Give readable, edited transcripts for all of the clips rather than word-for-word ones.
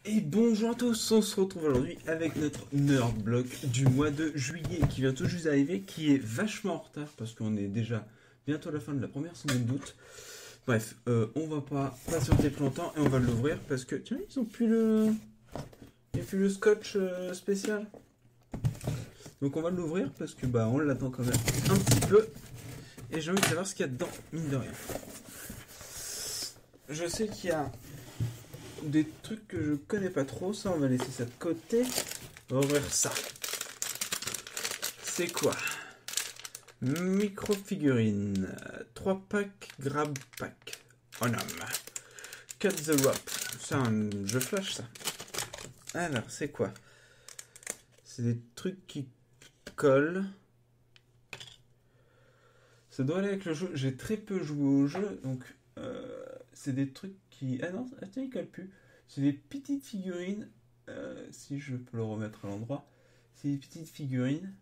Et bonjour à tous, on se retrouve aujourd'hui avec notre Nerd Block du mois de juillet qui vient tout juste d'arriver, qui est vachement en retard parce qu'on est déjà bientôt à la fin de la première semaine d'août. Bref, on va pas patienter plus longtemps et on va l'ouvrir parce que, tiens, ils ont plus le... Il n'y a plus le scotch spécial. Donc on va l'ouvrir parce que bah on l'attend quand même un petit peu. Et j'ai envie de savoir ce qu'il y a dedans, mine de rien. Je sais qu'il y a des trucs que je connais pas trop, ça on va laisser ça de côté. On va ouvrir ça. C'est quoi? Micro-figurine. 3 packs, grab pack. Oh non. Cut the rope. C'est un jeu flash ça. Alors, c'est quoi? C'est des trucs qui collent. Ça doit aller avec le jeu. J'ai très peu joué au jeu, donc c'est des trucs qui... Ah non, attends, ils collent plus. C'est des petites figurines. Si je peux le remettre à l'endroit. C'est des petites figurines.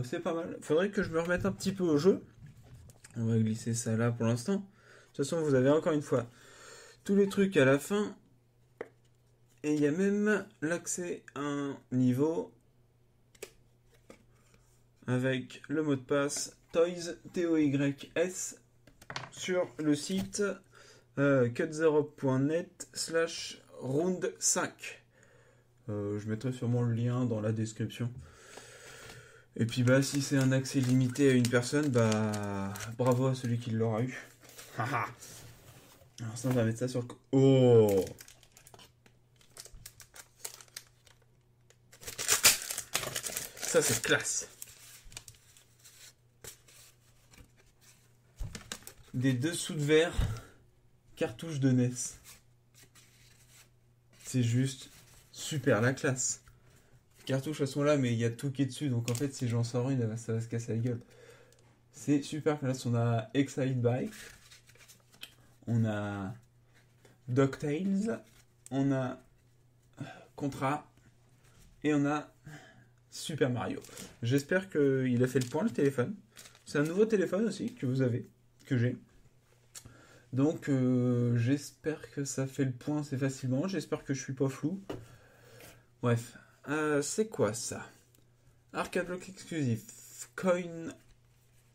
C'est pas mal. Faudrait que je me remette un petit peu au jeu. On va glisser ça là pour l'instant. De toute façon, vous avez encore une fois tous les trucs à la fin. Et il y a même l'accès à un niveau avec le mot de passe Toys TOYS sur le site cutzero.net/round5. Je mettrai sûrement le lien dans la description. Et puis bah si c'est un accès limité à une personne, bah bravo à celui qui l'aura eu. Alors ça on va mettre ça sur le... Oh, ça c'est classe. Des dessous de verre, cartouches de NES. C'est juste super la classe. Les cartouches elles sont là, mais il y a tout qui est dessus, donc en fait si j'en sors une, ça va se casser la gueule. C'est super classe. On a Excite Bike, on a DuckTales, on a Contra et on a Super Mario. J'espère qu'il a fait le point le téléphone. C'est un nouveau téléphone aussi que vous avez, que j'ai. Donc j'espère que ça fait le point assez facilement. J'espère que je suis pas flou. Bref, c'est quoi ça? Arcade Block exclusif. Coin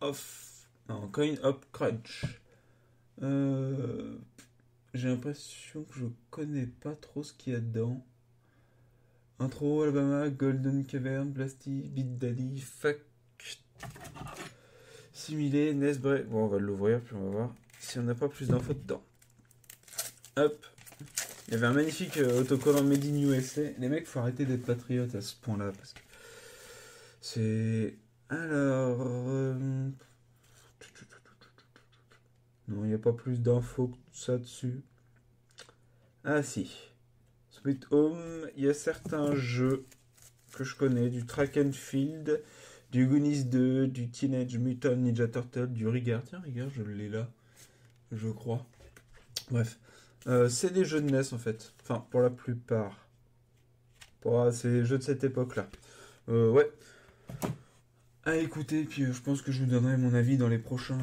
of Crunch. J'ai l'impression que je connais pas trop ce qu'il y a dedans. Intro, Alabama, Golden Cavern, Blasty, Beat Daddy, Fuck, Similé, Nesbre. Bon, on va l'ouvrir, puis on va voir si on n'a pas plus d'infos dedans. Hop. Il y avait un magnifique autocollant Made in USA. Les mecs, faut arrêter d'être patriotes à ce point-là. Parce que c'est... Alors... Non, il n'y a pas plus d'infos que ça dessus. Ah si. Sweet Home, il y a certains jeux que je connais, du Track and Field, du Goonies 2, du Teenage Mutant Ninja Turtle, du Rigard. Tiens, Rigard, je l'ai là, je crois. Bref, c'est des jeux de NES en fait. Enfin, pour la plupart. C'est des jeux de cette époque-là. Ouais. À écouter, puis je pense que je vous donnerai mon avis dans les prochaines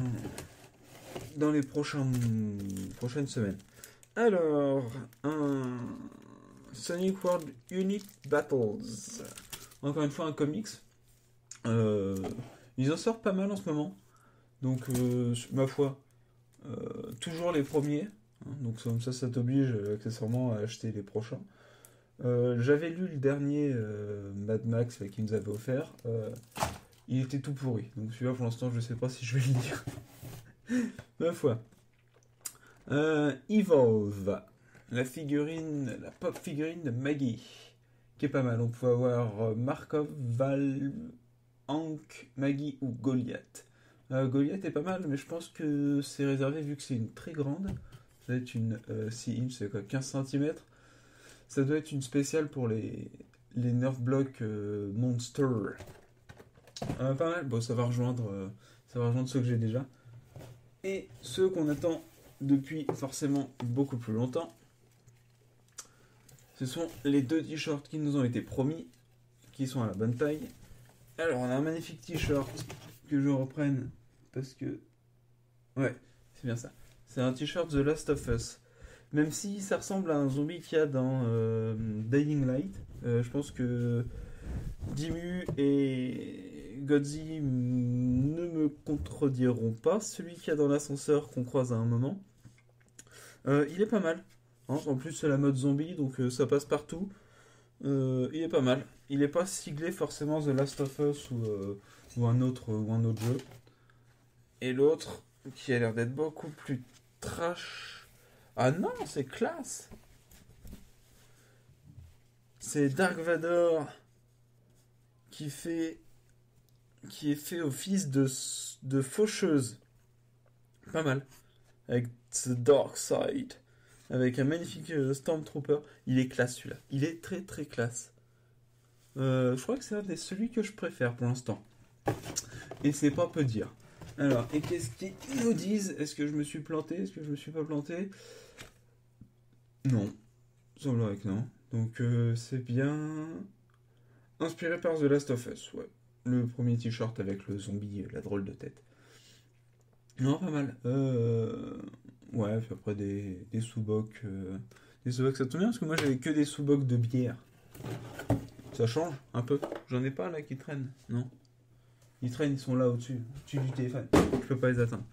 semaines. Alors, un Sonic World Unit Battles. Encore une fois, un comics. Ils en sortent pas mal en ce moment. Donc, ma foi, toujours les premiers. Donc, comme ça t'oblige accessoirement à acheter les prochains. J'avais lu le dernier Mad Max qu'il nous avait offert. Il était tout pourri. Donc, celui-là, pour l'instant, je sais pas si je vais le lire. Ma foi. Evolve. La pop figurine de Maggie, qui est pas mal. On peut avoir Markov, Val, Hank, Maggie ou Goliath. Goliath est pas mal, mais je pense que c'est réservé vu que c'est une très grande. Ça doit être une 6 inch, c'est quoi, 15 cm. Ça doit être une spéciale pour les Nerf Block Monster. Pas mal. Bon, ça va rejoindre ceux que j'ai déjà. Et ceux qu'on attend depuis forcément beaucoup plus longtemps. Ce sont les 2 t-shirts qui nous ont été promis, qui sont à la bonne taille. Alors, on a un magnifique t-shirt que je reprenne parce que... Ouais, c'est bien ça. C'est un t-shirt The Last of Us. Même si ça ressemble à un zombie qu'il y a dans Dying Light. Je pense que Dimmu et Godzi ne me contrediront pas. Celui qu'il y a dans l'ascenseur qu'on croise à un moment. Il est pas mal. Hein. En plus, c'est la mode zombie, donc ça passe partout. Il est pas mal. Il est pas siglé forcément The Last of Us ou un autre jeu. Et l'autre, qui a l'air d'être beaucoup plus trash. Ah non, c'est classe. C'est Dark Vador qui est fait office de faucheuse. Pas mal. Avec The Dark Side. Avec un magnifique Stormtrooper. Il est classe celui-là. Il est très très classe. Je crois que c'est celui que je préfère pour l'instant. Et c'est pas peu dire. Alors, et qu'est-ce qu'ils nous disent? Est-ce que je me suis planté? Est-ce que je me suis pas planté? Non. Semblerait que non. Donc c'est bien inspiré par The Last of Us, ouais. Le premier t-shirt avec le zombie, la drôle de tête. Non, pas mal. Ouais, puis après des sous-bocs. Des sous-bocs, ça tombe bien parce que moi j'avais que des sous-bocs de bière. Ça change un peu. J'en ai pas là qui traînent, non. Ils traînent, ils sont là au-dessus du téléphone. Je peux pas les atteindre.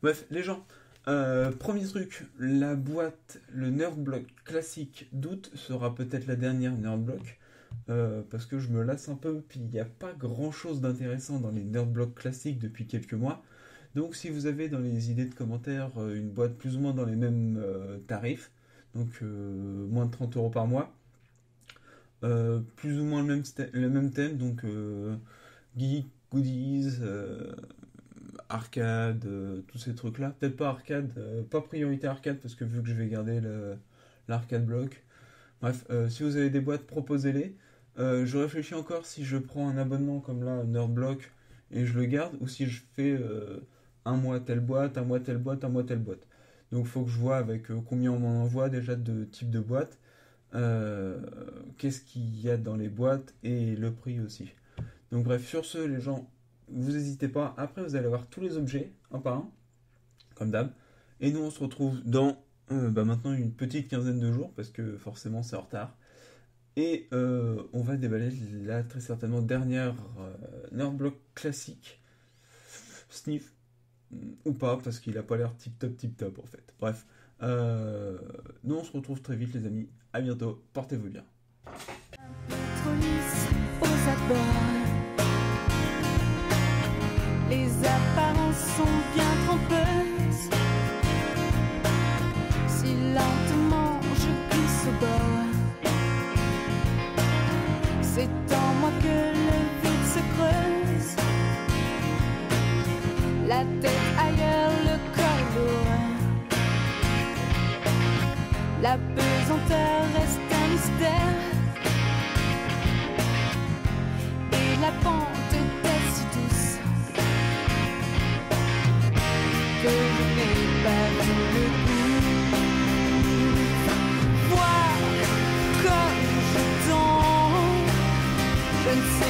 Bref, les gens. Premier truc, la boîte, le Nerdblock classique d'août sera peut-être la dernière Nerdblock. Parce que je me lasse un peu, puis il n'y a pas grand chose d'intéressant dans les Nerdblock classiques depuis quelques mois. Donc si vous avez dans les idées de commentaires une boîte plus ou moins dans les mêmes tarifs, donc moins de 30 € par mois, plus ou moins le même thème, donc geek, goodies, arcade, tous ces trucs là, peut-être pas arcade, pas priorité arcade parce que vu que je vais garder l'arcade block. Bref, si vous avez des boîtes, proposez-les. Je réfléchis encore si je prends un abonnement comme là Nerdblock et je le garde, ou si je fais un mois telle boîte, un mois telle boîte, un mois telle boîte. Donc il faut que je vois avec combien on m'en envoie déjà de type de boîte, qu'est-ce qu'il y a dans les boîtes et le prix aussi. Donc bref, sur ce les gens, vous n'hésitez pas. Après, vous allez avoir tous les objets, un par un, comme d'hab. Et nous, on se retrouve dans maintenant une petite quinzaine de jours, parce que forcément, c'est en retard. Et on va déballer la très certainement dernière Nerdblock classique. Sniff, ou pas, parce qu'il a pas l'air tip-top, en fait. Bref. Nous, on se retrouve très vite, les amis. À bientôt. Portez-vous bien. Aux abords. Les apparences sont bien trompeuses. Si lentement je glisse au bord, c'est en moi que le vide se creuse. La tête ailleurs, le corps lourd. La pesanteur reste un mystère. Et la pente est si douce que je n'ai pas vu le goût. Voir comme je tombe, je ne sais